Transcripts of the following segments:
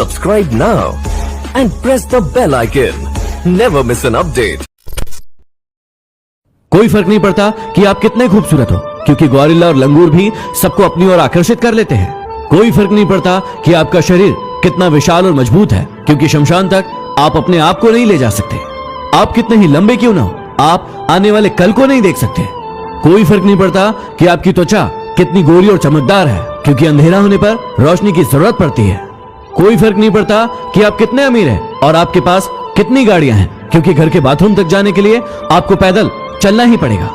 Subscribe now and press the bell icon. Never miss an update. कोई फर्क नहीं पड़ता कि आप कितने खूबसूरत हो, क्योंकि गोरिल्ला और लंगूर भी सबको अपनी ओर आकर्षित कर लेते हैं। कोई फर्क नहीं पड़ता कि आपका शरीर कितना विशाल और मजबूत है, क्योंकि शमशान तक आप अपने आप को नहीं ले जा सकते। आप कितने ही लंबे क्यों ना हो, आप आने वाले कल को नहीं देख सकते। कोई फर्क नहीं पड़ता कि आपकी त्वचा कितनी गोरी और चमकदार है, क्योंकि अंधेरा होने पर रोशनी की जरूरत पड़ती है। कोई फर्क नहीं पड़ता कि आप कितने अमीर हैं और आपके पास कितनी गाड़ियां हैं, क्योंकि घर के बाथरूम तक जाने के लिए आपको पैदल चलना ही पड़ेगा।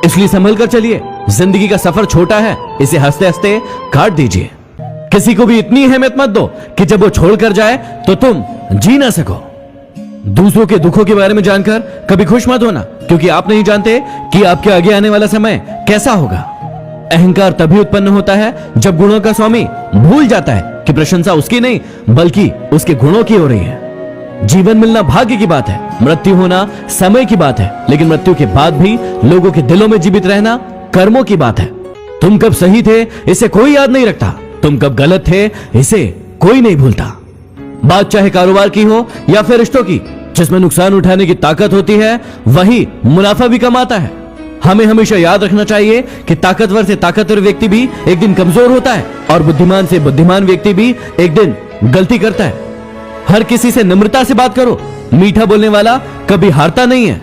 इसलिए संभल कर चलिए, जिंदगी का सफर छोटा है, इसे हंसते हंसते काट दीजिए। किसी को भी इतनी अहमियत मत दो कि जब वो छोड़ कर जाए तो तुम जी ना सको। दूसरों के दुखों के बारे में जानकर कभी खुश मत होना, क्योंकि आप नहीं जानते कि आपके आगे आने वाला समय कैसा होगा। अहंकार तभी उत्पन्न होता है जब गुणों का स्वामी भूल जाता है कि प्रशंसा उसकी नहीं बल्कि उसके गुणों की हो रही है। जीवन मिलना भाग्य की बात है, मृत्यु होना समय की बात है, लेकिन मृत्यु के बाद भी लोगों के दिलों में जीवित रहना कर्मों की बात है। तुम कब सही थे इसे कोई याद नहीं रखता, तुम कब गलत थे इसे कोई नहीं भूलता। बात चाहे कारोबार की हो या फिर रिश्तों की, जिसमें नुकसान उठाने की ताकत होती है वही मुनाफा भी कमाता है। हमें हमेशा याद रखना चाहिए कि ताकतवर से ताकतवर व्यक्ति भी एक दिन कमजोर होता है और बुद्धिमान से बुद्धिमान व्यक्ति भी एक दिन गलती करता है। हर किसी से नम्रता से बात करो, मीठा बोलने वाला कभी हारता नहीं है।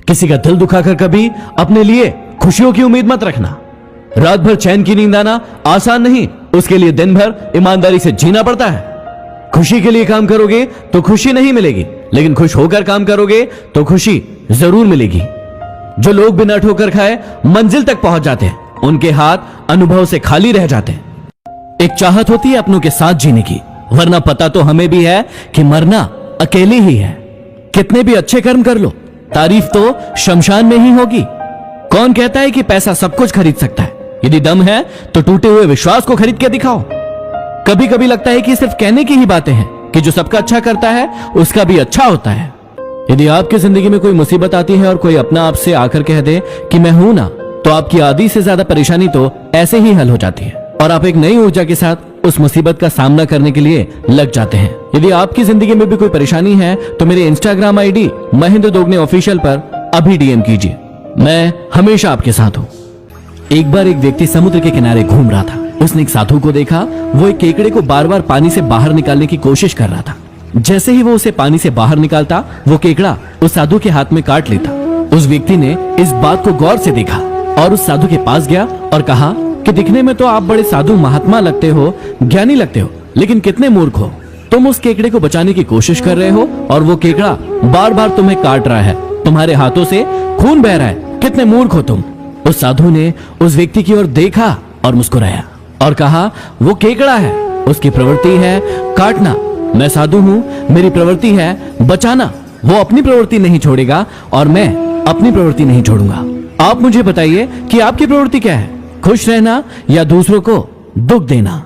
किसी का दिल दुखाकर कभी अपने लिए खुशियों की उम्मीद मत रखना। रात भर चैन की नींद आना आसान नहीं, उसके लिए दिन भर ईमानदारी से जीना पड़ता है। खुशी के लिए काम करोगे तो खुशी नहीं मिलेगी, लेकिन खुश होकर काम करोगे तो खुशी जरूर मिलेगी। जो लोग बिना ठोकर खाए मंजिल तक पहुंच जाते हैं, उनके हाथ अनुभव से खाली रह जाते हैं। एक चाहत होती है अपनों के साथ जीने की, वरना पता तो हमें भी है कि मरना अकेले ही है। कितने भी अच्छे कर्म कर लो, तारीफ तो शमशान में ही होगी। कौन कहता है कि पैसा सब कुछ खरीद सकता है? यदि दम है तो टूटे हुए विश्वास को खरीद के दिखाओ। कभी कभी लगता है कि सिर्फ कहने की ही बातें हैं कि जो सबका अच्छा करता है उसका भी अच्छा होता है। यदि आपकी जिंदगी में कोई मुसीबत आती है और कोई अपना आपसे आकर कह दे कि मैं हूं ना, तो आपकी आधी से ज्यादा परेशानी तो ऐसे ही हल हो जाती है और आप एक नई ऊर्जा के साथ उस मुसीबत का सामना करने के लिए लग जाते हैं। यदि आपकी जिंदगी में भी कोई परेशानी है तो मेरे Instagram ID Mahendra Dogne official पर अभी डीएम कीजिए, मैं हमेशा आपके साथ हूं। एक बार एक व्यक्ति समुद्र के किनारे घूम रहा था। उसने एक साधु को देखा, वो एक केकड़े को बार बार पानी से बाहर निकालने की कोशिश कर रहा था। जैसे ही वो उसे पानी से बाहर निकालता, वो केकड़ा उस साधु के हाथ में काट लेता। उस व्यक्ति ने इस बात को गौर से देखा और उस साधु के पास गया और कहा कि दिखने में तो आप बड़े साधु महात्मा लगते हो, ज्ञानी लगते हो, लेकिन कितने मूर्ख हो। तुम उस केकड़े को बचाने की कोशिश कर रहे हो और वो केकड़ा बार बार तुम्हें काट रहा है, तुम्हारे हाथों से खून बह रहा है, कितने मूर्ख हो तुम। उस साधु ने उस व्यक्ति की ओर देखा और मुस्कुराया और कहा, वो केकड़ा है, उसकी प्रवृत्ति है काटना, मैं साधु हूं, मेरी प्रवृत्ति है बचाना। वो अपनी प्रवृत्ति नहीं छोड़ेगा और मैं अपनी प्रवृत्ति नहीं छोड़ूंगा। आप मुझे बताइए कि आपकी प्रवृत्ति क्या है, खुश रहना या दूसरों को दुख देना?